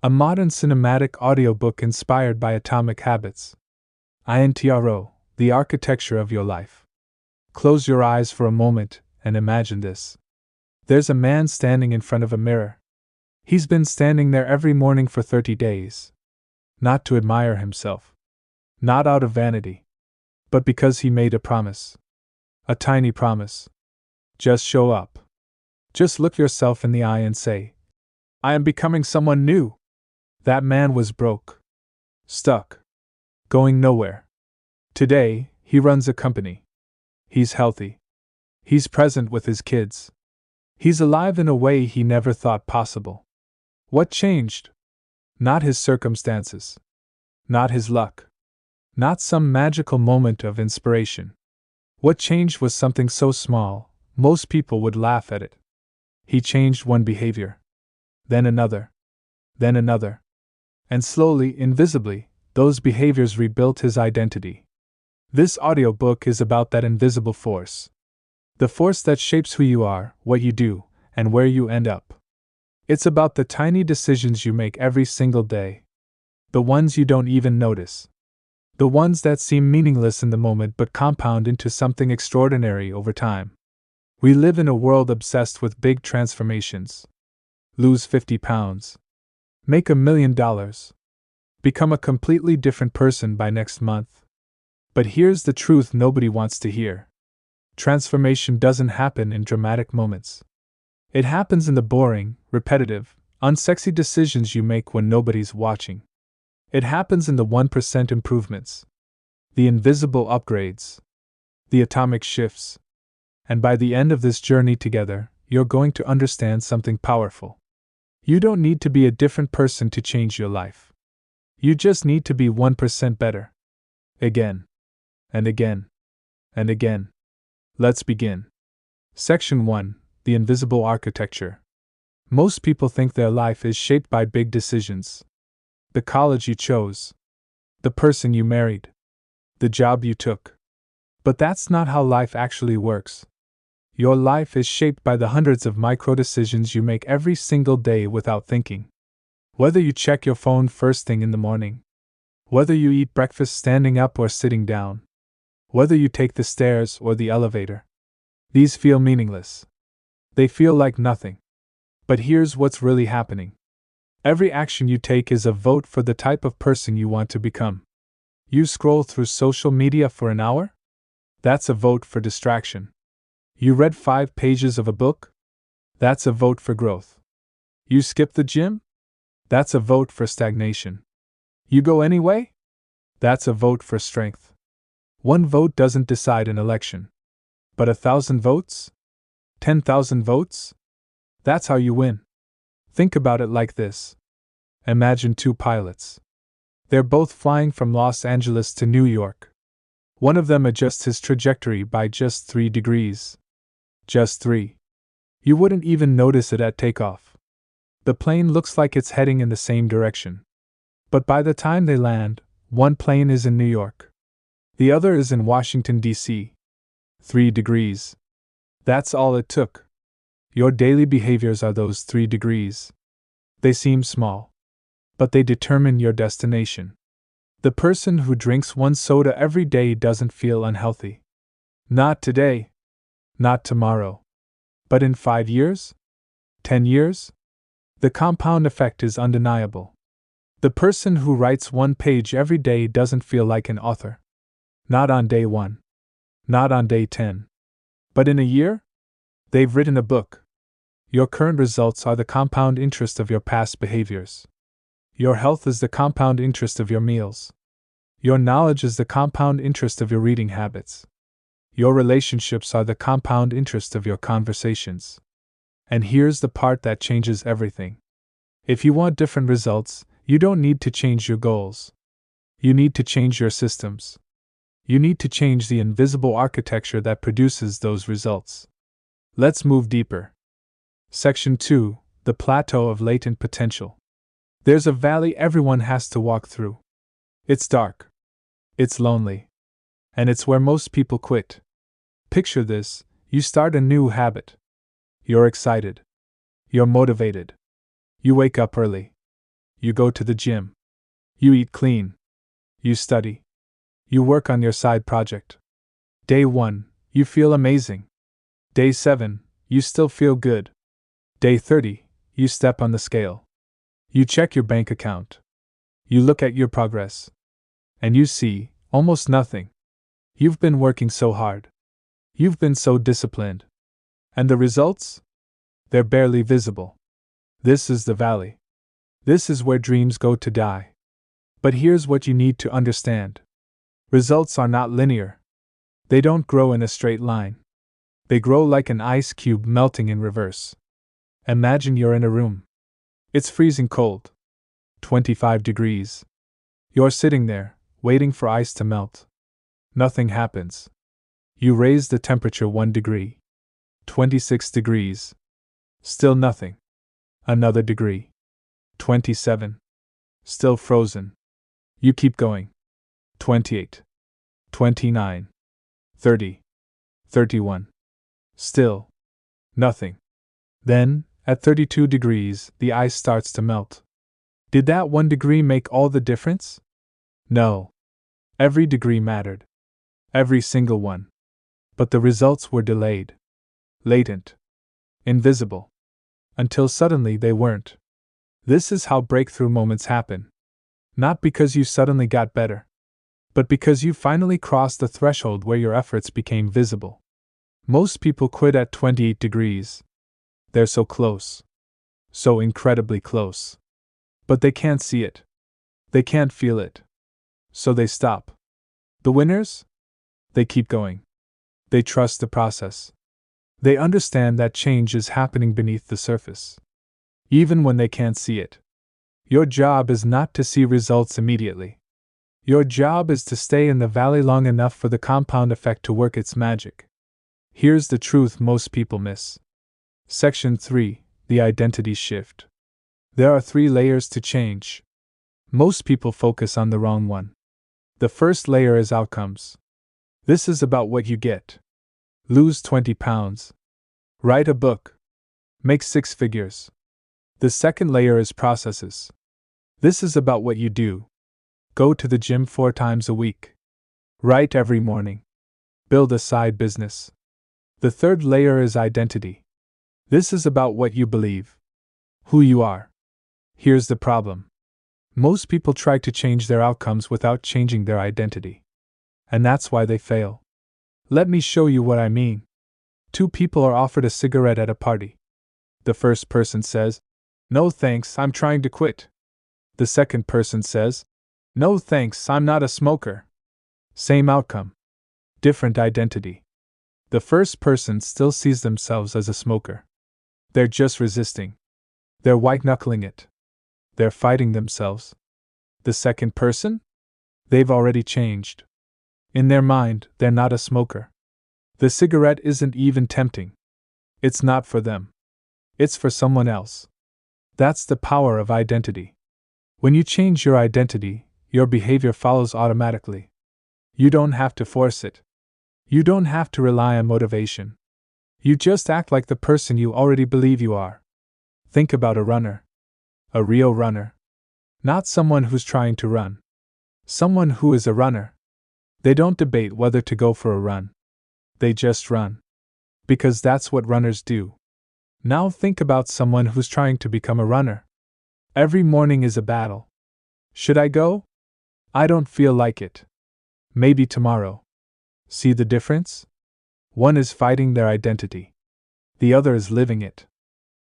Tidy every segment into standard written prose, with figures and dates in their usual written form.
A modern cinematic audiobook inspired by atomic habits. INTRO, the architecture of your life. Close your eyes for a moment and imagine this. There's a man standing in front of a mirror. He's been standing there every morning for 30 days. Not to admire himself. Not out of vanity. But because he made a promise. A tiny promise. Just show up. Just look yourself in the eye and say, I am becoming someone new. That man was broke. Stuck. Going nowhere. Today, he runs a company. He's healthy. He's present with his kids. He's alive in a way he never thought possible. What changed? Not his circumstances. Not his luck. Not some magical moment of inspiration. What changed was something so small, most people would laugh at it. He changed one behavior. Then another. Then another. And slowly, invisibly, those behaviors rebuilt his identity. This audiobook is about that invisible force. The force that shapes who you are, what you do, and where you end up. It's about the tiny decisions you make every single day. The ones you don't even notice. The ones that seem meaningless in the moment but compound into something extraordinary over time. We live in a world obsessed with big transformations. Lose 50 pounds. Make $1 million. Become a completely different person by next month. But here's the truth nobody wants to hear. Transformation doesn't happen in dramatic moments. It happens in the boring, repetitive, unsexy decisions you make when nobody's watching. It happens in the 1% improvements. The invisible upgrades. The atomic shifts. And by the end of this journey together, you're going to understand something powerful. You don't need to be a different person to change your life. You just need to be 1% better. Again. And again. And again. Let's begin. Section 1. The Invisible Architecture. Most people think their life is shaped by big decisions. The college you chose. The person you married. The job you took. But that's not how life actually works. Your life is shaped by the hundreds of micro decisions you make every single day without thinking. Whether you check your phone first thing in the morning. Whether you eat breakfast standing up or sitting down. Whether you take the stairs or the elevator. These feel meaningless. They feel like nothing. But here's what's really happening. Every action you take is a vote for the type of person you want to become. You scroll through social media for an hour? That's a vote for distraction. You read 5 pages of a book? That's a vote for growth. You skip the gym? That's a vote for stagnation. You go anyway? That's a vote for strength. One vote doesn't decide an election. But 1,000 votes? 10,000 votes? That's how you win. Think about it like this. Imagine 2 pilots. They're both flying from Los Angeles to New York. One of them adjusts his trajectory by just 3 degrees. Just 3. You wouldn't even notice it at takeoff. The plane looks like it's heading in the same direction. But by the time they land, one plane is in New York. The other is in Washington, D.C. 3 degrees. That's all it took. Your daily behaviors are those 3 degrees. They seem small. But they determine your destination. The person who drinks 1 soda every day doesn't feel unhealthy. Not today. Not tomorrow. But in 5 years? 10 years? The compound effect is undeniable. The person who writes 1 page every day doesn't feel like an author. Not on day 1. Not on day 10. But in a year? They've written a book. Your current results are the compound interest of your past behaviors. Your health is the compound interest of your meals. Your knowledge is the compound interest of your reading habits. Your relationships are the compound interest of your conversations. And here's the part that changes everything. If you want different results, you don't need to change your goals. You need to change your systems. You need to change the invisible architecture that produces those results. Let's move deeper. Section 2. The Plateau of Latent Potential. There's a valley everyone has to walk through. It's dark. It's lonely. And it's where most people quit. Picture this: you start a new habit. You're excited. You're motivated. You wake up early. You go to the gym. You eat clean. You study. You work on your side project. Day 1, you feel amazing. Day 7, you still feel good. Day 30, you step on the scale. You check your bank account. You look at your progress. And you see almost nothing. You've been working so hard. You've been so disciplined. And the results? They're barely visible. This is the valley. This is where dreams go to die. But here's what you need to understand. Results are not linear. They don't grow in a straight line. They grow like an ice cube melting in reverse. Imagine you're in a room. It's freezing cold. 25 degrees. You're sitting there, waiting for ice to melt. Nothing happens. You raise the temperature 1 degree. 26 degrees. Still nothing. Another degree. 27. Still frozen. You keep going. 28. 29. 30. 31. Still. Nothing. Then, at 32 degrees, the ice starts to melt. Did that 1 degree make all the difference? No. Every degree mattered. Every single one. But the results were delayed. Latent. Invisible. Until suddenly they weren't. This is how breakthrough moments happen. Not because you suddenly got better, but because you finally crossed the threshold where your efforts became visible. Most people quit at 28 degrees. They're so close. So incredibly close. But they can't see it. They can't feel it. So they stop. The winners? They keep going. They trust the process. They understand that change is happening beneath the surface. Even when they can't see it. Your job is not to see results immediately. Your job is to stay in the valley long enough for the compound effect to work its magic. Here's the truth most people miss. Section 3, the identity shift. There are 3 layers to change. Most people focus on the wrong one. The first layer is outcomes. This is about what you get. Lose 20 pounds. Write a book. Make 6 figures. The second layer is processes. This is about what you do. Go to the gym 4 times a week. Write every morning. Build a side business. The third layer is identity. This is about what you believe. Who you are. Here's the problem. Most people try to change their outcomes without changing their identity. And that's why they fail. Let me show you what I mean. 2 people are offered a cigarette at a party. The first person says, "No thanks, I'm trying to quit." The second person says, "No thanks, I'm not a smoker." Same outcome. Different identity. The first person still sees themselves as a smoker. They're just resisting. They're white-knuckling it. They're fighting themselves. The second person? They've already changed. In their mind, they're not a smoker. The cigarette isn't even tempting. It's not for them. It's for someone else. That's the power of identity. When you change your identity, your behavior follows automatically. You don't have to force it. You don't have to rely on motivation. You just act like the person you already believe you are. Think about a runner. A real runner. Not someone who's trying to run. Someone who is a runner. They don't debate whether to go for a run. They just run. Because that's what runners do. Now think about someone who's trying to become a runner. Every morning is a battle. Should I go? I don't feel like it. Maybe tomorrow. See the difference? One is fighting their identity. The other is living it.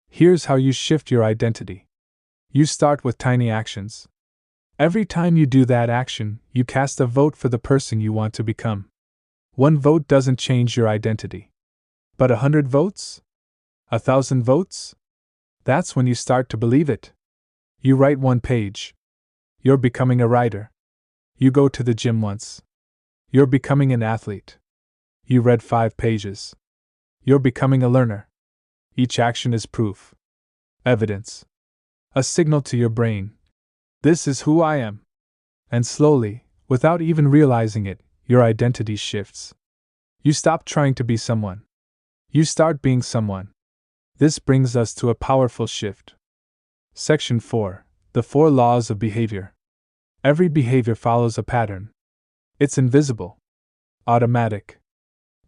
Here's how you shift your identity. You start with tiny actions. Every time you do that action, you cast a vote for the person you want to become. 1 vote doesn't change your identity. But 100 votes? 1,000 votes? That's when you start to believe it. You write 1 page. You're becoming a writer. You go to the gym once. You're becoming an athlete. You read 5 pages. You're becoming a learner. Each action is proof. Evidence. A signal to your brain. This is who I am. And slowly, without even realizing it, your identity shifts. You stop trying to be someone. You start being someone. This brings us to a powerful shift. Section 4. The 4 laws of behavior. Every behavior follows a pattern. It's invisible, automatic.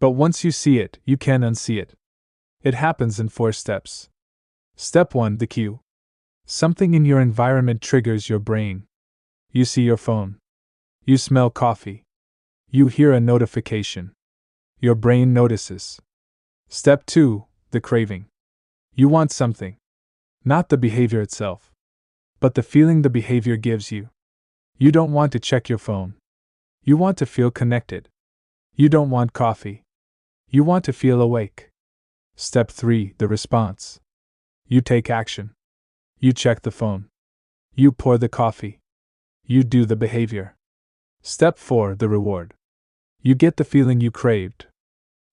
But once you see it, you can unsee it. It happens in 4 steps. Step 1: the cue. Something in your environment triggers your brain. You see your phone. You smell coffee. You hear a notification. Your brain notices. Step 2: the craving. You want something. Not the behavior itself, but the feeling the behavior gives you. You don't want to check your phone. You want to feel connected. You don't want coffee. You want to feel awake. Step 3: the response. You take action. You check the phone. You pour the coffee. You do the behavior. Step 4: the reward. You get the feeling you craved.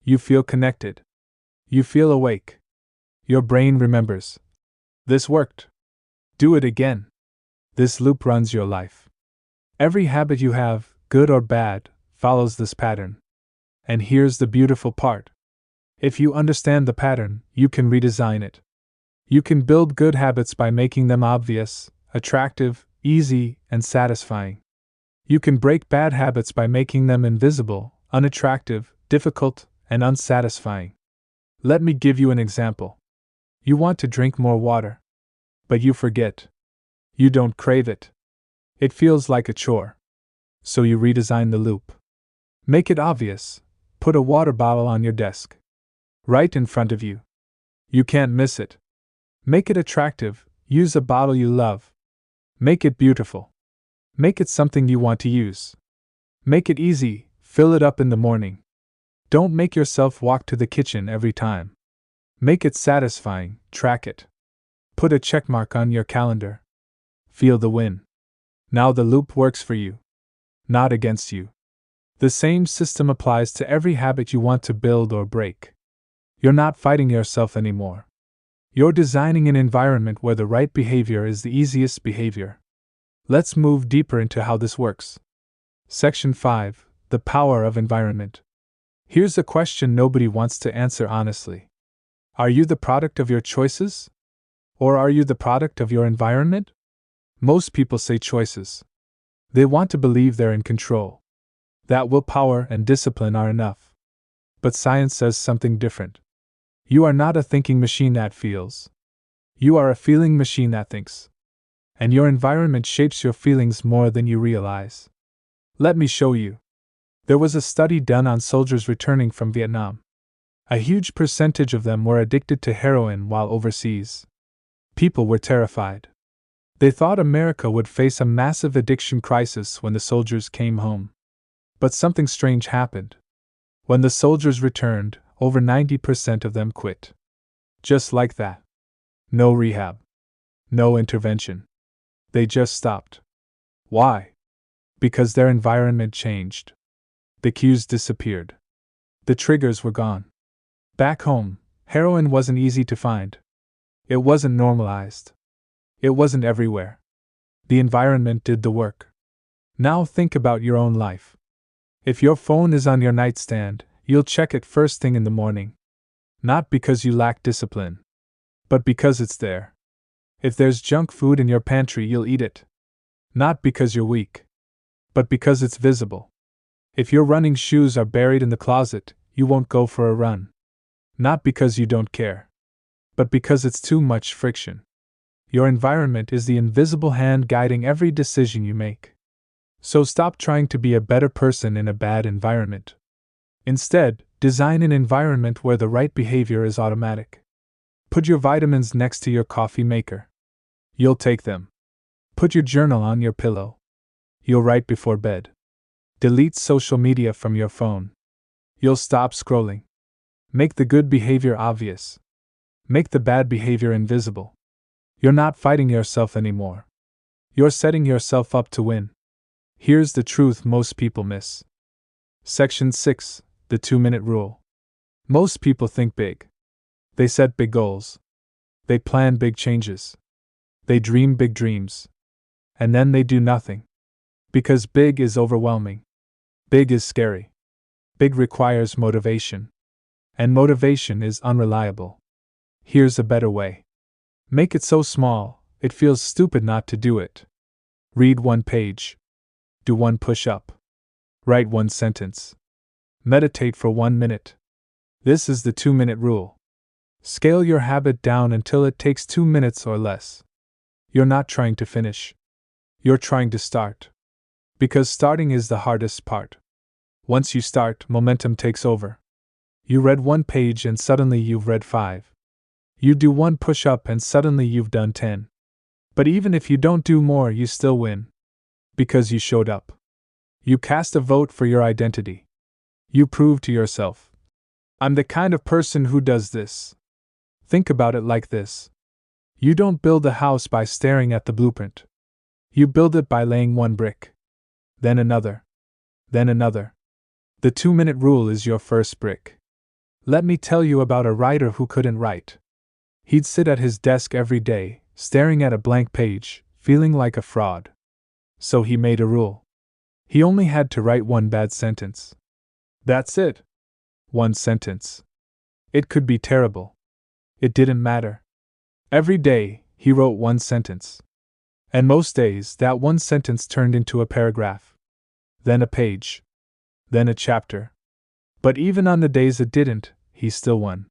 You feel connected. You feel awake. Your brain remembers. This worked. Do it again. This loop runs your life. Every habit you have, good or bad, follows this pattern. And here's the beautiful part. If you understand the pattern, you can redesign it. You can build good habits by making them obvious, attractive, easy, and satisfying. You can break bad habits by making them invisible, unattractive, difficult, and unsatisfying. Let me give you an example. You want to drink more water, but you forget. You don't crave it. It feels like a chore. So you redesign the loop. Make it obvious. Put a water bottle on your desk, right in front of you. You can't miss it. Make it attractive. Use a bottle you love. Make it beautiful. Make it something you want to use. Make it easy. Fill it up in the morning. Don't make yourself walk to the kitchen every time. Make it satisfying. Track it. Put a checkmark on your calendar. Feel the win. Now the loop works for you, not against you. The same system applies to every habit you want to build or break. You're not fighting yourself anymore. You're designing an environment where the right behavior is the easiest behavior. Let's move deeper into how this works. Section 5: the power of environment. Here's a question nobody wants to answer honestly. Are you the product of your choices? Or are you the product of your environment? Most people say choices. They want to believe they're in control, that willpower and discipline are enough. But science says something different. You are not a thinking machine that feels. You are a feeling machine that thinks. And your environment shapes your feelings more than you realize. Let me show you. There was a study done on soldiers returning from Vietnam. A huge percentage of them were addicted to heroin while overseas. People were terrified. They thought America would face a massive addiction crisis when the soldiers came home. But something strange happened. When the soldiers returned, over 90% of them quit. Just like that. No rehab. No intervention. They just stopped. Why? Because their environment changed. The cues disappeared. The triggers were gone. Back home, heroin wasn't easy to find. It wasn't normalized. It wasn't everywhere. The environment did the work. Now think about your own life. If your phone is on your nightstand, you'll check it first thing in the morning. Not because you lack discipline, but because it's there. If there's junk food in your pantry, you'll eat it. Not because you're weak, but because it's visible. If your running shoes are buried in the closet, you won't go for a run. Not because you don't care, but because it's too much friction. Your environment is the invisible hand guiding every decision you make. So stop trying to be a better person in a bad environment. Instead, design an environment where the right behavior is automatic. Put your vitamins next to your coffee maker. You'll take them. Put your journal on your pillow. You'll write before bed. Delete social media from your phone. You'll stop scrolling. Make the good behavior obvious. Make the bad behavior invisible. You're not fighting yourself anymore. You're setting yourself up to win. Here's the truth most people miss. Section 6: the 2-minute rule. Most people think big. They set big goals. They plan big changes. They dream big dreams. And then they do nothing. Because big is overwhelming. Big is scary. Big requires motivation. And motivation is unreliable. Here's a better way. Make it so small, it feels stupid not to do it. Read one page. Do one push-up. Write one sentence. Meditate for 1 minute. This is the 2-minute rule. Scale your habit down until it takes 2 minutes or less. You're not trying to finish. You're trying to start. Because starting is the hardest part. Once you start, momentum takes over. You read 1 page and suddenly you've read 5. You do 1 push-up and suddenly you've done 10. But even if you don't do more, you still win. Because you showed up. You cast a vote for your identity. You prove to yourself, I'm the kind of person who does this. Think about it like this. You don't build a house by staring at the blueprint. You build it by laying 1 brick. Then another. Then another. The 2-minute rule is your first brick. Let me tell you about a writer who couldn't write. He'd sit at his desk every day, staring at a blank page, feeling like a fraud. So he made a rule. He only had to write 1 bad sentence. That's it. 1 sentence. It could be terrible. It didn't matter. Every day, he wrote 1 sentence. And most days, that 1 sentence turned into a paragraph. Then a page. Then a chapter. But even on the days it didn't, he still won.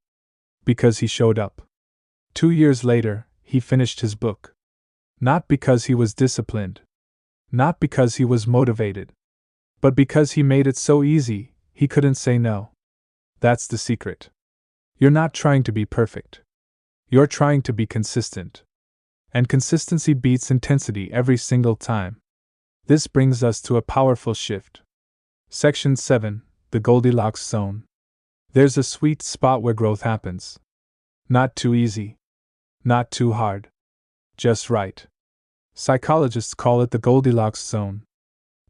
Because he showed up. 2 years later, he finished his book. Not because he was disciplined. Not because he was motivated. But because he made it so easy, he couldn't say no. That's the secret. You're not trying to be perfect. You're trying to be consistent. And consistency beats intensity every single time. This brings us to a powerful shift. Section 7, the Goldilocks Zone. There's a sweet spot where growth happens. Not too easy. Not too hard. Just right. Psychologists call it the Goldilocks Zone.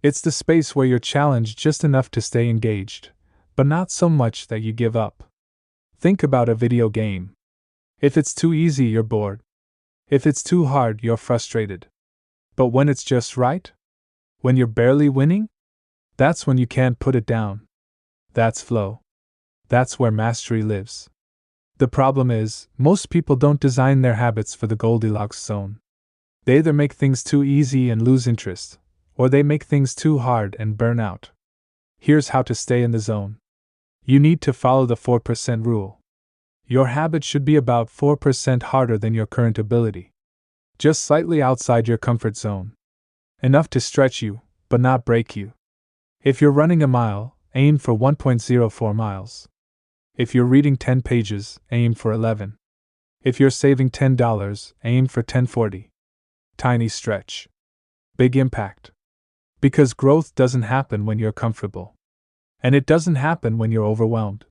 It's the space where you're challenged just enough to stay engaged, but not so much that you give up. Think about a video game. If it's too easy, you're bored. If it's too hard, you're frustrated. But when it's just right? When you're barely winning? That's when you can't put it down. That's flow. That's where mastery lives. The problem is, most people don't design their habits for the Goldilocks zone. They either make things too easy and lose interest, or they make things too hard and burn out. Here's how to stay in the zone. You need to follow the 4% rule. Your habit should be about 4% harder than your current ability. Just slightly outside your comfort zone. Enough to stretch you, but not break you. If you're running a mile, aim for 1.04 miles. If you're reading 10 pages, aim for 11. If you're saving $10, aim for $10.40. Tiny stretch. Big impact. Because growth doesn't happen when you're comfortable. And it doesn't happen when you're overwhelmed.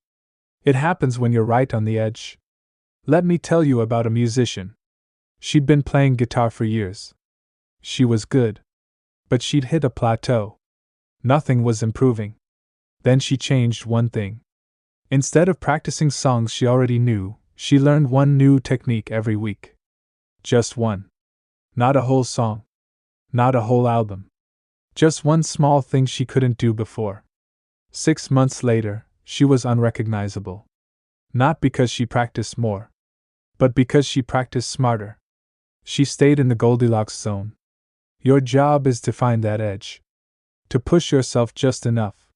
It happens when you're right on the edge. Let me tell you about a musician. She'd been playing guitar for years. She was good. But she'd hit a plateau. Nothing was improving. Then she changed one thing. Instead of practicing songs she already knew, she learned one new technique every week. Just one. Not a whole song. Not a whole album. Just one small thing she couldn't do before. 6 months later, she was unrecognizable. Not because she practiced more, but because she practiced smarter. She stayed in the Goldilocks zone. Your job is to find that edge. To push yourself just enough.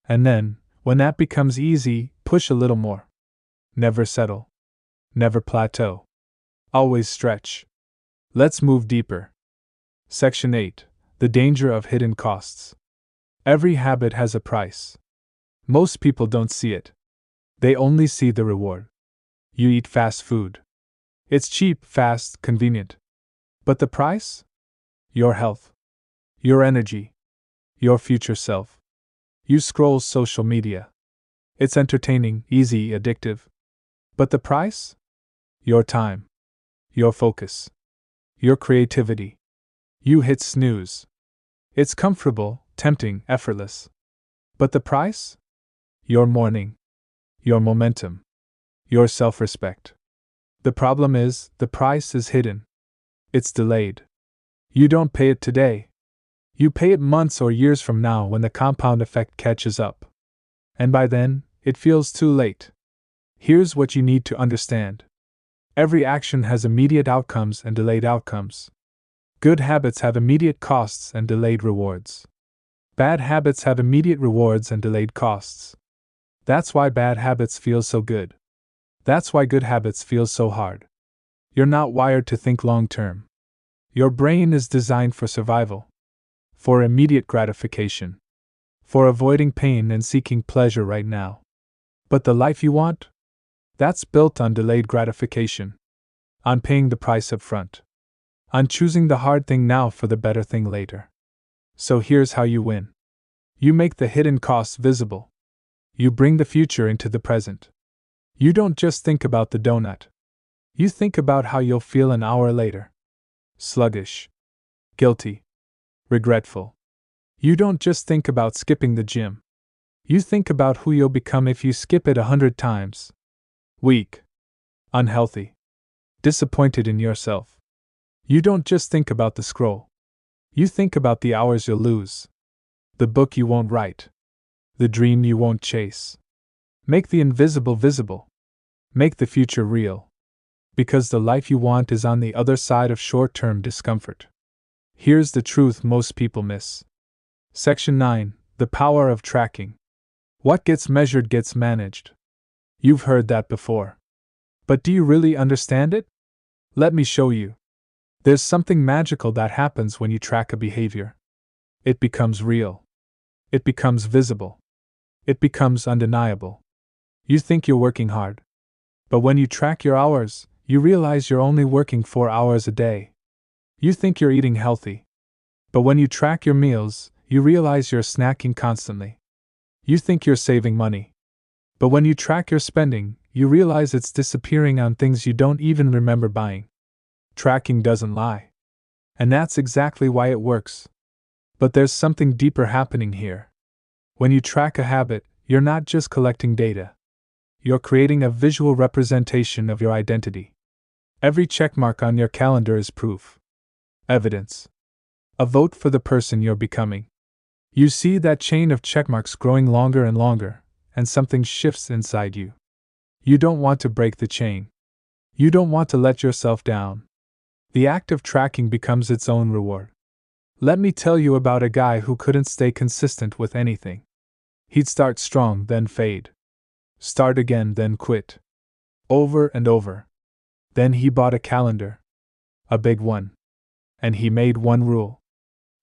And then, when that becomes easy, push a little more. Never settle. Never plateau. Always stretch. Let's move deeper. Section 8. The danger of hidden costs. Every habit has a price. Most people don't see it. They only see the reward. You eat fast food. It's cheap, fast, convenient. But the price? Your health. Your energy. Your future self. You scroll social media. It's entertaining, easy, addictive. But the price? Your time. Your focus. Your creativity. You hit snooze. It's comfortable, tempting, effortless. But the price? Your morning. Your momentum. Your self-respect. The problem is, the price is hidden. It's delayed. You don't pay it today. You pay it months or years from now when the compound effect catches up. And by then, it feels too late. Here's what you need to understand. Every action has immediate outcomes and delayed outcomes. Good habits have immediate costs and delayed rewards. Bad habits have immediate rewards and delayed costs. That's why bad habits feel so good. That's why good habits feel so hard. You're not wired to think long term. Your brain is designed for survival, for immediate gratification, for avoiding pain and seeking pleasure right now. But the life you want? That's built on delayed gratification, on paying the price up front, on choosing the hard thing now for the better thing later. So here's how you win. You make the hidden costs visible. You bring the future into the present. You don't just think about the donut. You think about how you'll feel an hour later. Sluggish. Guilty. Regretful. You don't just think about skipping the gym. You think about who you'll become if you skip it 100 times. Weak. Unhealthy. Disappointed in yourself. You don't just think about the scroll. You think about the hours you'll lose. The book you won't write. The dream you won't chase. Make the invisible visible. Make the future real. Because the life you want is on the other side of short-term discomfort. Here's the truth most people miss. Section 9. The power of tracking. What gets measured gets managed. You've heard that before. But do you really understand it? Let me show you. There's something magical that happens when you track a behavior. It becomes real. It becomes visible. It becomes undeniable. You think you're working hard. But when you track your hours, you realize you're only working 4 hours a day. You think you're eating healthy. But when you track your meals, you realize you're snacking constantly. You think you're saving money. But when you track your spending, you realize it's disappearing on things you don't even remember buying. Tracking doesn't lie. And that's exactly why it works. But there's something deeper happening here. When you track a habit, you're not just collecting data. You're creating a visual representation of your identity. Every checkmark on your calendar is proof. Evidence. A vote for the person you're becoming. You see that chain of checkmarks growing longer and longer, and something shifts inside you. You don't want to break the chain. You don't want to let yourself down. The act of tracking becomes its own reward. Let me tell you about a guy who couldn't stay consistent with anything. He'd start strong, then fade. Start again, then quit. Over and over. Then he bought a calendar. A big one. And he made one rule.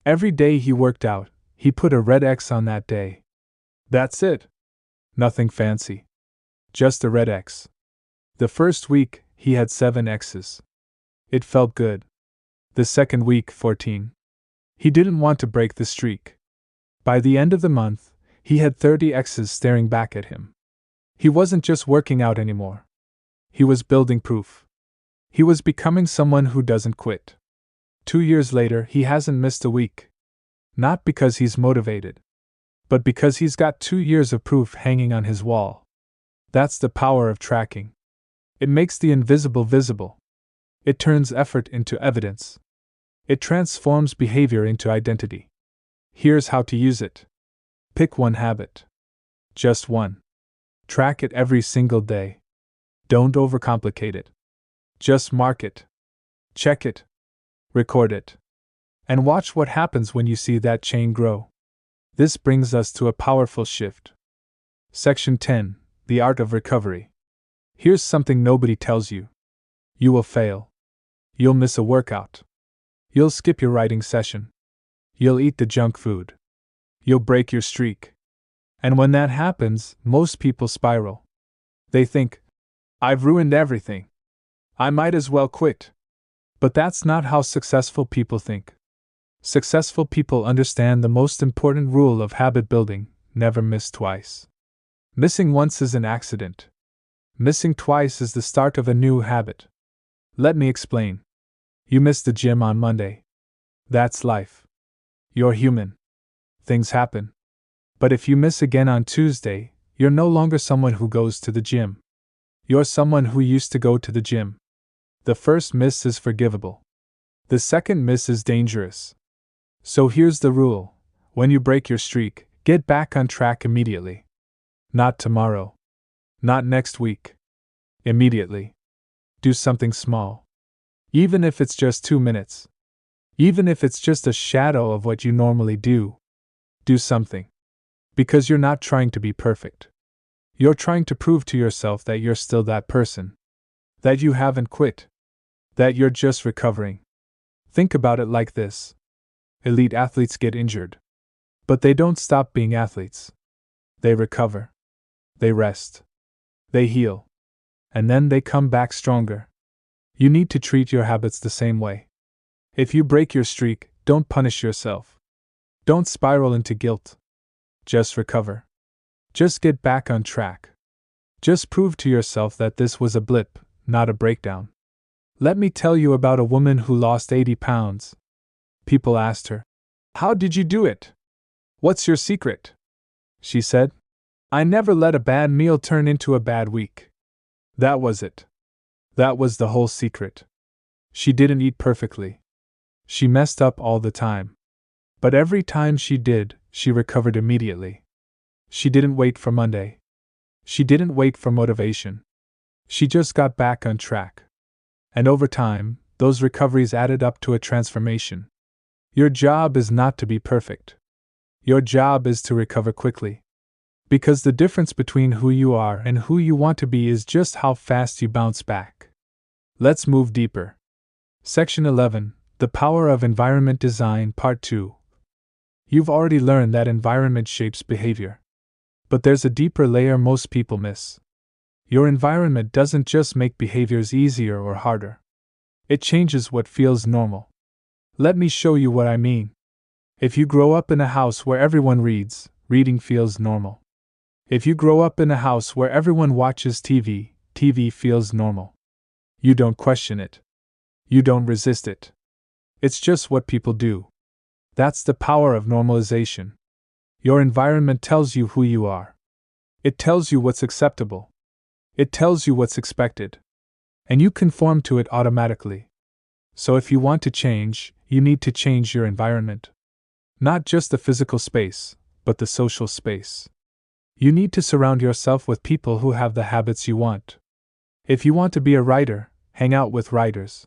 Every day he worked out, he put a red X on that day. That's it. Nothing fancy. Just a red X. The first week, he had 7 X's. It felt good. The second week, 14. He didn't want to break the streak. By the end of the month, he had 30 X's staring back at him. He wasn't just working out anymore. He was building proof. He was becoming someone who doesn't quit. 2 years later, he hasn't missed a week. Not because he's motivated, but because he's got 2 years of proof hanging on his wall. That's the power of tracking. It makes the invisible visible. It turns effort into evidence. It transforms behavior into identity. Here's how to use it. Pick one habit. Just one. Track it every single day. Don't overcomplicate it. Just mark it. Check it. Record it. And watch what happens when you see that chain grow. This brings us to a powerful shift. Section 10. The Art of Recovery. Here's something nobody tells you. You will fail. You'll miss a workout. You'll skip your writing session. You'll eat the junk food. You'll break your streak. And when that happens, most people spiral. They think, I've ruined everything. I might as well quit. But that's not how successful people think. Successful people understand the most important rule of habit building: never miss twice. Missing once is an accident. Missing twice is the start of a new habit. Let me explain. You missed the gym on Monday. That's life. You're human. Things happen. But if you miss again on Tuesday, you're no longer someone who goes to the gym. You're someone who used to go to the gym. The first miss is forgivable. The second miss is dangerous. So here's the rule: when you break your streak, get back on track immediately. Not tomorrow. Not next week. Immediately. do something small. Even if it's just 2 minutes. Even if it's just a shadow of what you normally do. Do something. Because you're not trying to be perfect. You're trying to prove to yourself that you're still that person. That you haven't quit. That you're just recovering. Think about it like this. Elite athletes get injured. But they don't stop being athletes. They recover. They rest. They heal. And then they come back stronger. You need to treat your habits the same way. If you break your streak, don't punish yourself. Don't spiral into guilt. Just recover. Just get back on track. Just prove to yourself that this was a blip, not a breakdown. Let me tell you about a woman who lost 80 pounds. People asked her, "How did you do it? What's your secret?" She said, "I never let a bad meal turn into a bad week." That was it. That was the whole secret. She didn't eat perfectly. She messed up all the time. But every time she did, she recovered immediately. She didn't wait for Monday. She didn't wait for motivation. She just got back on track. And over time, those recoveries added up to a transformation. Your job is not to be perfect. Your job is to recover quickly. Because the difference between who you are and who you want to be is just how fast you bounce back. Let's move deeper. Section 11, The Power of Environment Design, Part 2. You've already learned that environment shapes behavior. But there's a deeper layer most people miss. Your environment doesn't just make behaviors easier or harder. It changes what feels normal. Let me show you what I mean. If you grow up in a house where everyone reads, reading feels normal. If you grow up in a house where everyone watches TV, TV feels normal. You don't question it. You don't resist it. It's just what people do. That's the power of normalization. Your environment tells you who you are. It tells you what's acceptable. It tells you what's expected. And you conform to it automatically. So if you want to change, you need to change your environment. Not just the physical space, but the social space. You need to surround yourself with people who have the habits you want. If you want to be a writer, hang out with writers.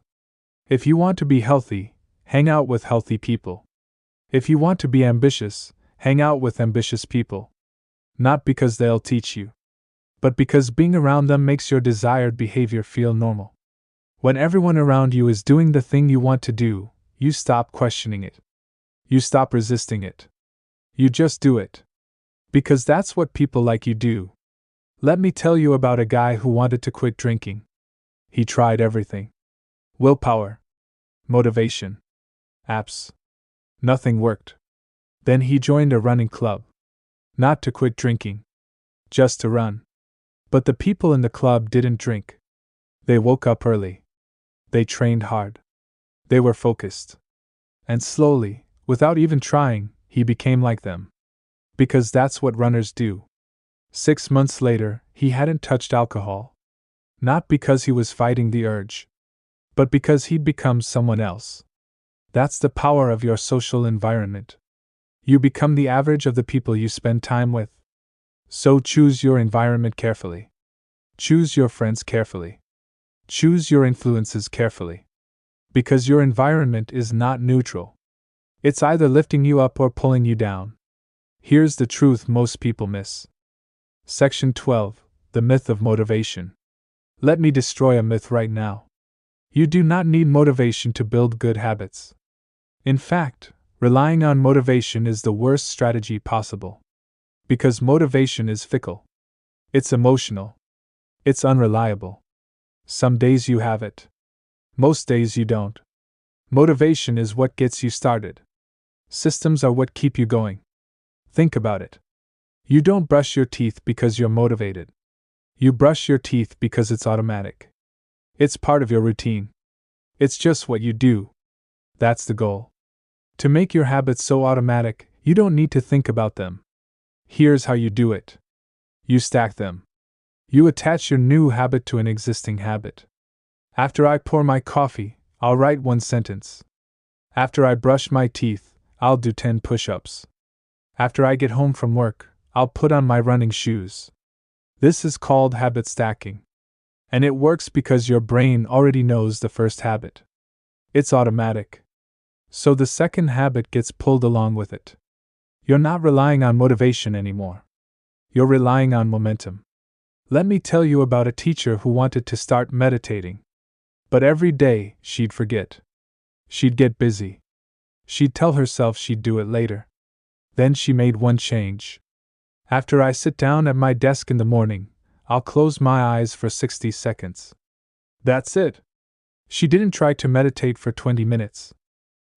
If you want to be healthy, hang out with healthy people. If you want to be ambitious, hang out with ambitious people. Not because they'll teach you, but because being around them makes your desired behavior feel normal. When everyone around you is doing the thing you want to do, you stop questioning it. You stop resisting it. You just do it. Because that's what people like you do. Let me tell you about a guy who wanted to quit drinking. He tried everything. Willpower. Motivation. Apps. Nothing worked. Then he joined a running club. Not to quit drinking. Just to run. But the people in the club didn't drink. They woke up early. They trained hard. They were focused. And slowly, without even trying, he became like them. Because that's what runners do. 6 months later, he hadn't touched alcohol. Not because he was fighting the urge, but because he'd become someone else. That's the power of your social environment. You become the average of the people you spend time with. So choose your environment carefully. Choose your friends carefully. Choose your influences carefully. Because your environment is not neutral. It's either lifting you up or pulling you down. Here's the truth most people miss. Section 12, The Myth of Motivation. Let me destroy a myth right now. You do not need motivation to build good habits. In fact, relying on motivation is the worst strategy possible. Because motivation is fickle. It's emotional. It's unreliable. Some days you have it. Most days you don't. Motivation is what gets you started. Systems are what keep you going. Think about it. You don't brush your teeth because you're motivated. You brush your teeth because it's automatic. It's part of your routine. It's just what you do. That's the goal. To make your habits so automatic, you don't need to think about them. Here's how you do it. You stack them. You attach your new habit to an existing habit. After I pour my coffee, I'll write 1 sentence. After I brush my teeth, I'll do 10 push-ups. After I get home from work, I'll put on my running shoes. This is called habit stacking. And it works because your brain already knows the first habit. It's automatic. So the second habit gets pulled along with it. You're not relying on motivation anymore. You're relying on momentum. Let me tell you about a teacher who wanted to start meditating. But every day, she'd forget. She'd get busy. She'd tell herself she'd do it later. Then she made one change. After I sit down at my desk in the morning, I'll close my eyes for 60 seconds. That's it. She didn't try to meditate for 20 minutes.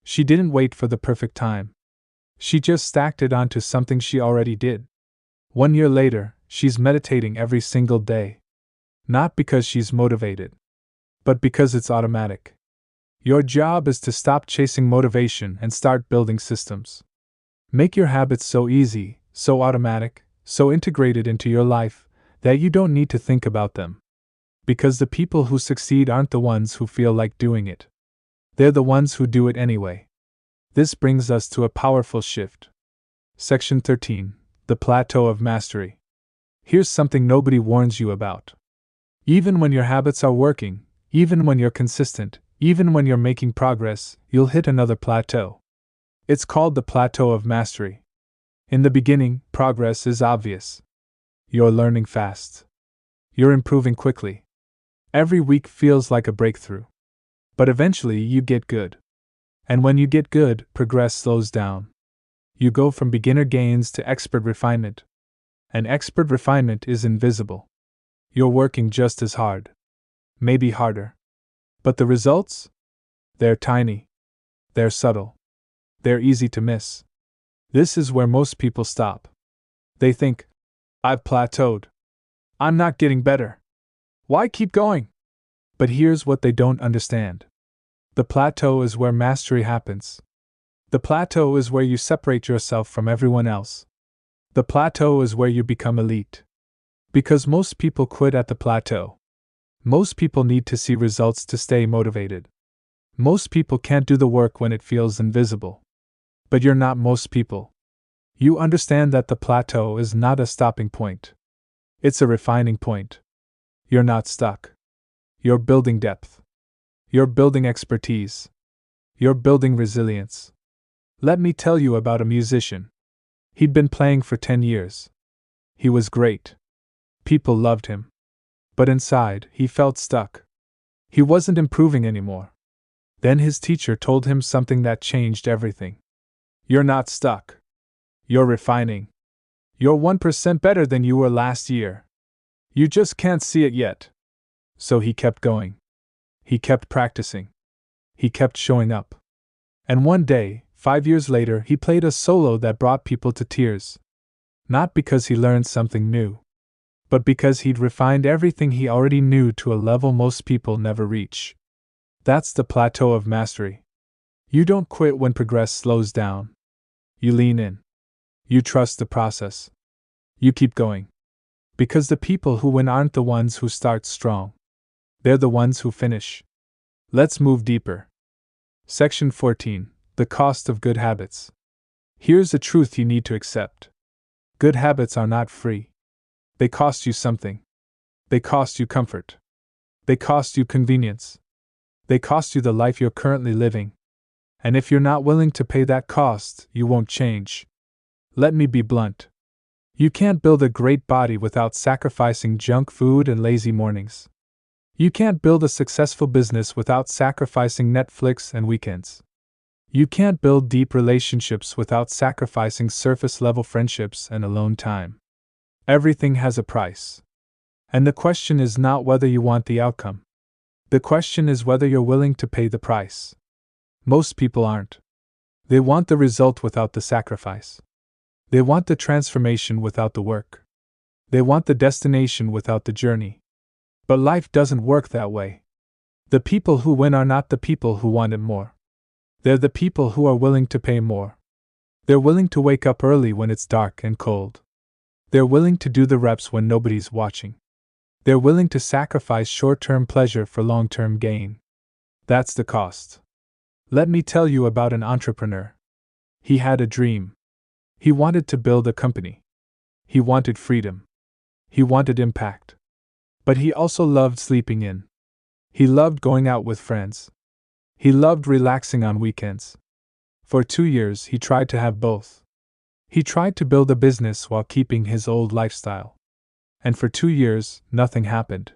She didn't wait for the perfect time. She just stacked it onto something she already did. 1 year later, she's meditating every single day. Not because she's motivated, but because it's automatic. Your job is to stop chasing motivation and start building systems. Make your habits so easy, so automatic, so integrated into your life, that you don't need to think about them. Because the people who succeed aren't the ones who feel like doing it. They're the ones who do it anyway. This brings us to a powerful shift. Section 13. The Plateau of Mastery. Here's something nobody warns you about. Even when your habits are working, even when you're consistent, even when you're making progress, you'll hit another plateau. It's called the Plateau of Mastery. In the beginning, progress is obvious. You're learning fast. You're improving quickly. Every week feels like a breakthrough. But eventually you get good. And when you get good, progress slows down. You go from beginner gains to expert refinement. And expert refinement is invisible. You're working just as hard. Maybe harder. But the results? They're tiny. They're subtle. They're easy to miss. This is where most people stop. They think, I've plateaued. I'm not getting better. Why keep going? But here's what they don't understand. The plateau is where mastery happens. The plateau is where you separate yourself from everyone else. The plateau is where you become elite. Because most people quit at the plateau. Most people need to see results to stay motivated. Most people can't do the work when it feels invisible. But you're not most people. You understand that the plateau is not a stopping point. It's a refining point. You're not stuck. You're building depth. You're building expertise. You're building resilience. Let me tell you about a musician. He'd been playing for 10 years. He was great. People loved him. But inside, he felt stuck. He wasn't improving anymore. Then his teacher told him something that changed everything. You're not stuck. You're refining. You're 1% better than you were last year. You just can't see it yet. So he kept going. He kept practicing. He kept showing up. And one day, 5 years later, he played a solo that brought people to tears. Not because he learned something new, but because he'd refined everything he already knew to a level most people never reach. That's the plateau of mastery. You don't quit when progress slows down. You lean in. You trust the process. You keep going. Because the people who win aren't the ones who start strong. They're the ones who finish. Let's move deeper. Section 14. The Cost of Good Habits. Here's a truth you need to accept. Good habits are not free. They cost you something. They cost you comfort. They cost you convenience. They cost you the life you're currently living. And if you're not willing to pay that cost, you won't change. Let me be blunt. You can't build a great body without sacrificing junk food and lazy mornings. You can't build a successful business without sacrificing Netflix and weekends. You can't build deep relationships without sacrificing surface-level friendships and alone time. Everything has a price. And the question is not whether you want the outcome. The question is whether you're willing to pay the price. Most people aren't. They want the result without the sacrifice. They want the transformation without the work. They want the destination without the journey. But life doesn't work that way. The people who win are not the people who want it more. They're the people who are willing to pay more. They're willing to wake up early when it's dark and cold. They're willing to do the reps when nobody's watching. They're willing to sacrifice short-term pleasure for long-term gain. That's the cost. Let me tell you about an entrepreneur. He had a dream. He wanted to build a company. He wanted freedom. He wanted impact. But he also loved sleeping in. He loved going out with friends. He loved relaxing on weekends. For 2 years, he tried to have both. He tried to build a business while keeping his old lifestyle. And for 2 years, nothing happened.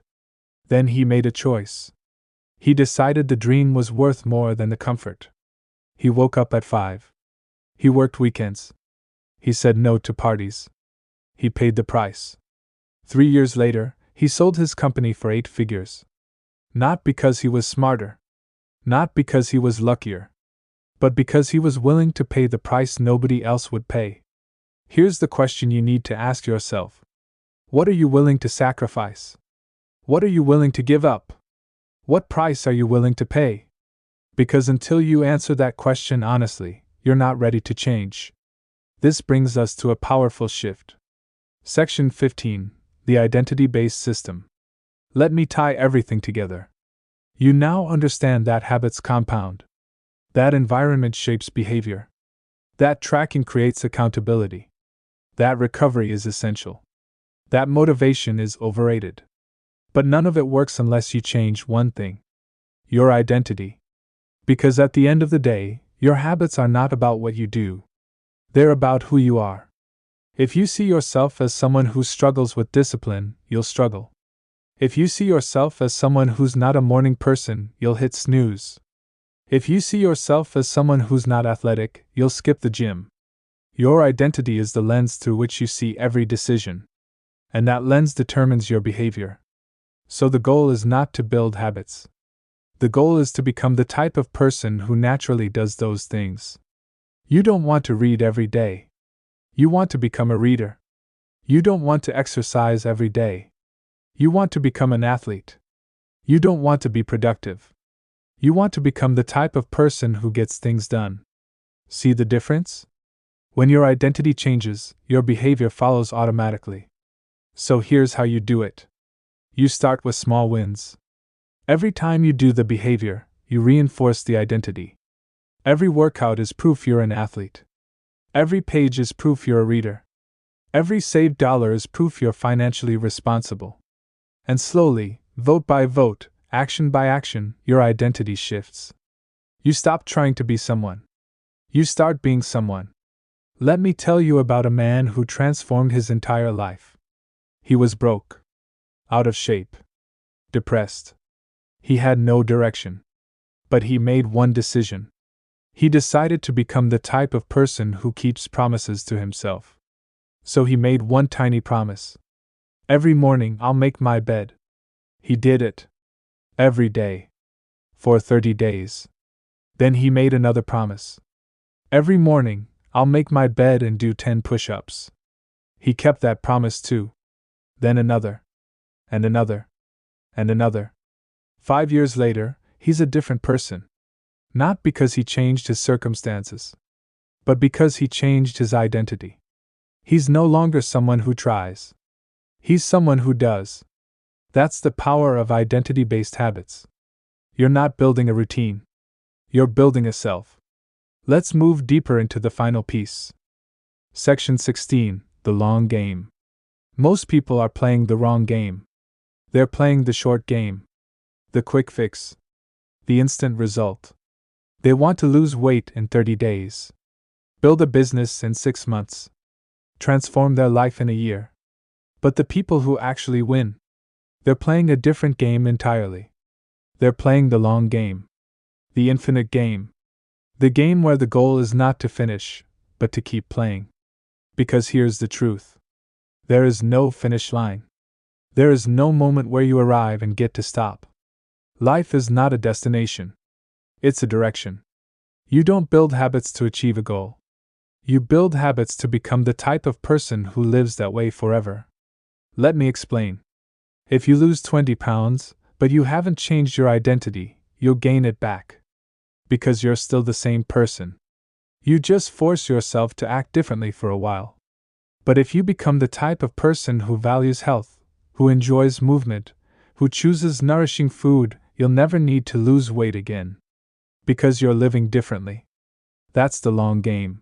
Then he made a choice. He decided the dream was worth more than the comfort. He woke up at 5. He worked weekends. He said no to parties. He paid the price. 3 years later, he sold his company for 8 figures. Not because he was smarter. Not because he was luckier. But because he was willing to pay the price nobody else would pay. Here's the question you need to ask yourself. What are you willing to sacrifice? What are you willing to give up? What price are you willing to pay? Because until you answer that question honestly, you're not ready to change. This brings us to a powerful shift. Section 15, the identity-based system. Let me tie everything together. You now understand that habits compound. That environment shapes behavior. That tracking creates accountability. That recovery is essential. That motivation is overrated. But none of it works unless you change one thing: your identity. Because at the end of the day, your habits are not about what you do. They're about who you are. If you see yourself as someone who struggles with discipline, you'll struggle. If you see yourself as someone who's not a morning person, you'll hit snooze. If you see yourself as someone who's not athletic, you'll skip the gym. Your identity is the lens through which you see every decision. And that lens determines your behavior. So the goal is not to build habits. The goal is to become the type of person who naturally does those things. You don't want to read every day. You want to become a reader. You don't want to exercise every day. You want to become an athlete. You don't want to be productive. You want to become the type of person who gets things done. See the difference? When your identity changes, your behavior follows automatically. So here's how you do it. You start with small wins. Every time you do the behavior, you reinforce the identity. Every workout is proof you're an athlete. Every page is proof you're a reader. Every saved dollar is proof you're financially responsible. And slowly, vote by vote, action by action, your identity shifts. You stop trying to be someone. You start being someone. Let me tell you about a man who transformed his entire life. He was broke, out of shape, depressed. He had no direction. But he made one decision. He decided to become the type of person who keeps promises to himself. So he made one tiny promise. Every morning I'll make my bed. He did it. Every day. For 30 days. Then he made another promise. Every morning, I'll make my bed and do 10 push-ups. He kept that promise too. Then another. And another. And another. 5 years later, he's a different person. Not because he changed his circumstances, but because he changed his identity. He's no longer someone who tries. He's someone who does. That's the power of identity-based habits. You're not building a routine. You're building a self. Let's move deeper into the final piece. Section 16, the long game. Most people are playing the wrong game. They're playing the short game. The quick fix. The instant result. They want to lose weight in 30 days. Build a business in 6 months. Transform their life in a year. But the people who actually win, they're playing a different game entirely. They're playing the long game. The infinite game. The game where the goal is not to finish, but to keep playing. Because here's the truth. There is no finish line. There is no moment where you arrive and get to stop. Life is not a destination. It's a direction. You don't build habits to achieve a goal. You build habits to become the type of person who lives that way forever. Let me explain. If you lose 20 pounds, but you haven't changed your identity, you'll gain it back. Because you're still the same person. You just force yourself to act differently for a while. But if you become the type of person who values health, who enjoys movement, who chooses nourishing food, you'll never need to lose weight again. Because you're living differently. That's the long game.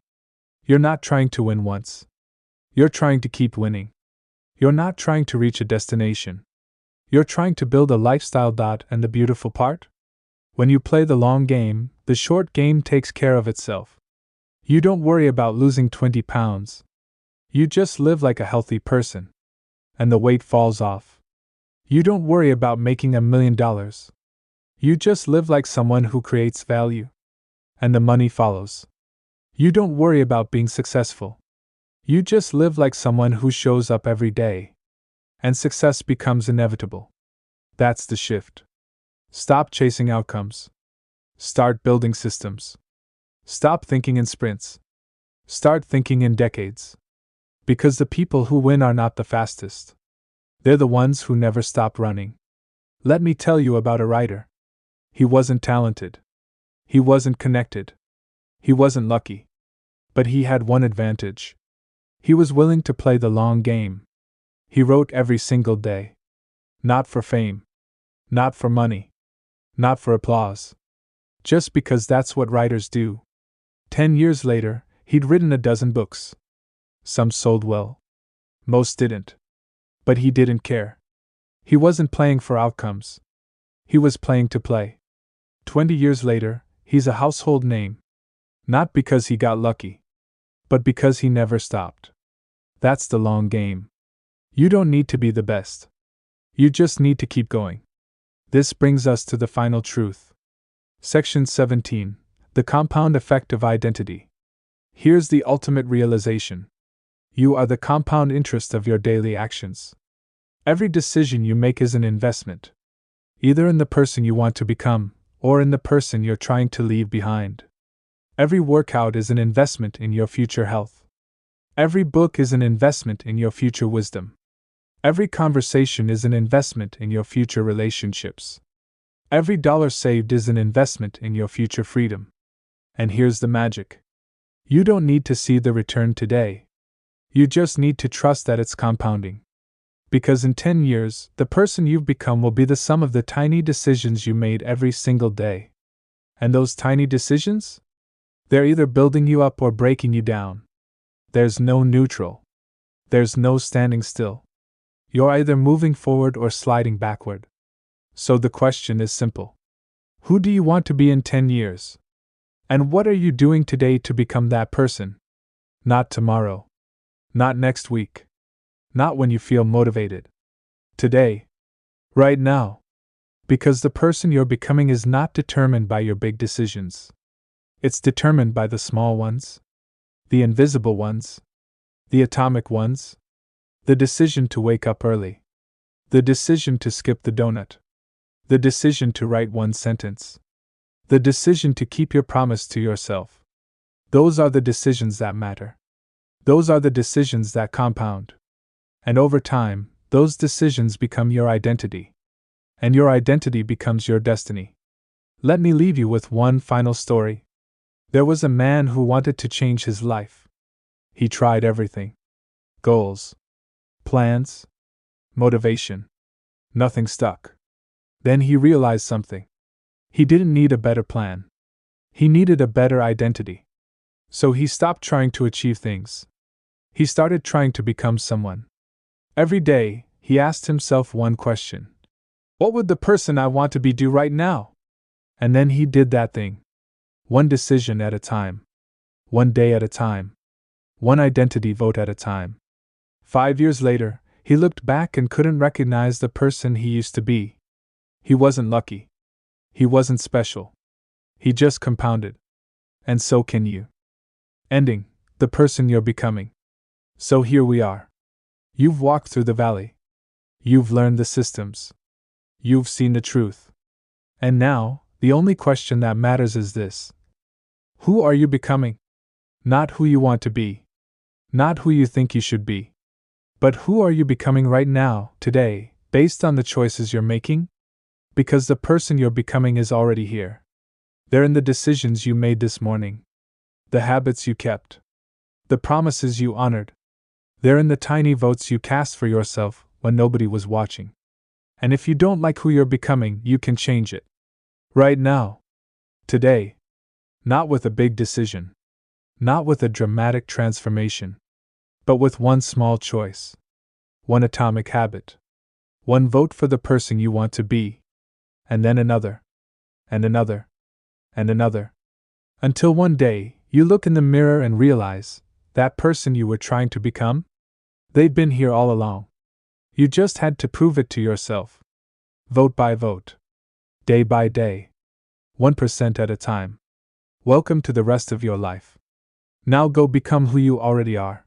You're not trying to win once. You're trying to keep winning. You're not trying to reach a destination. You're trying to build a lifestyle. And the beautiful part? When you play the long game, the short game takes care of itself. You don't worry about losing 20 pounds. You just live like a healthy person. And the weight falls off. You don't worry about making $1 million. You just live like someone who creates value. And the money follows. You don't worry about being successful. You just live like someone who shows up every day. And success becomes inevitable. That's the shift. Stop chasing outcomes. Start building systems. Stop thinking in sprints. Start thinking in decades. Because the people who win are not the fastest. They're the ones who never stop running. Let me tell you about a writer. He wasn't talented. He wasn't connected. He wasn't lucky. But he had one advantage. He was willing to play the long game. He wrote every single day. Not for fame. Not for money. Not for applause. Just because that's what writers do. 10 years later, he'd written a dozen books. Some sold well. Most didn't. But he didn't care. He wasn't playing for outcomes. He was playing to play. 20 years later, he's a household name. Not because he got lucky. But because he never stopped. That's the long game. You don't need to be the best. You just need to keep going. This brings us to the final truth. Section 17. The compound effect of identity. Here's the ultimate realization. You are the compound interest of your daily actions. Every decision you make is an investment. Either in the person you want to become, or in the person you're trying to leave behind. Every workout is an investment in your future health. Every book is an investment in your future wisdom. Every conversation is an investment in your future relationships. Every dollar saved is an investment in your future freedom. And here's the magic. You don't need to see the return today. You just need to trust that it's compounding. Because in 10 years, the person you've become will be the sum of the tiny decisions you made every single day. And those tiny decisions? They're either building you up or breaking you down. There's no neutral. There's no standing still. You're either moving forward or sliding backward. So the question is simple. Who do you want to be in 10 years? And what are you doing today to become that person? Not tomorrow. Not next week. Not when you feel motivated. Today. Right now. Because the person you're becoming is not determined by your big decisions. It's determined by the small ones. The invisible ones. The atomic ones. The decision to wake up early. The decision to skip the donut. The decision to write one sentence. The decision to keep your promise to yourself. Those are the decisions that matter. Those are the decisions that compound. And over time, those decisions become your identity. And your identity becomes your destiny. Let me leave you with one final story. There was a man who wanted to change his life. He tried everything. Goals. Plans. Motivation. Nothing stuck. Then he realized something. He didn't need a better plan. He needed a better identity. So he stopped trying to achieve things. He started trying to become someone. Every day, he asked himself one question. What would the person I want to be do right now? And then he did that thing. One decision at a time. One day at a time. One identity vote at a time. 5 years later, he looked back and couldn't recognize the person he used to be. He wasn't lucky. He wasn't special. He just compounded. And so can you. Ending, the person you're becoming. So here we are. You've walked through the valley. You've learned the systems. You've seen the truth. And now, the only question that matters is this. Who are you becoming? Not who you want to be. Not who you think you should be. But who are you becoming right now, today, based on the choices you're making? Because the person you're becoming is already here. They're in the decisions you made this morning. The habits you kept. The promises you honored. They're in the tiny votes you cast for yourself when nobody was watching. And if you don't like who you're becoming, you can change it. Right now. Today. Not with a big decision. Not with a dramatic transformation. But with one small choice. One atomic habit. One vote for the person you want to be, and then another, and another, and another. Until one day, you look in the mirror and realize that person you were trying to become? They'd been here all along. You just had to prove it to yourself. Vote by vote. Day by day. 1% at a time. Welcome to the rest of your life. Now go become who you already are.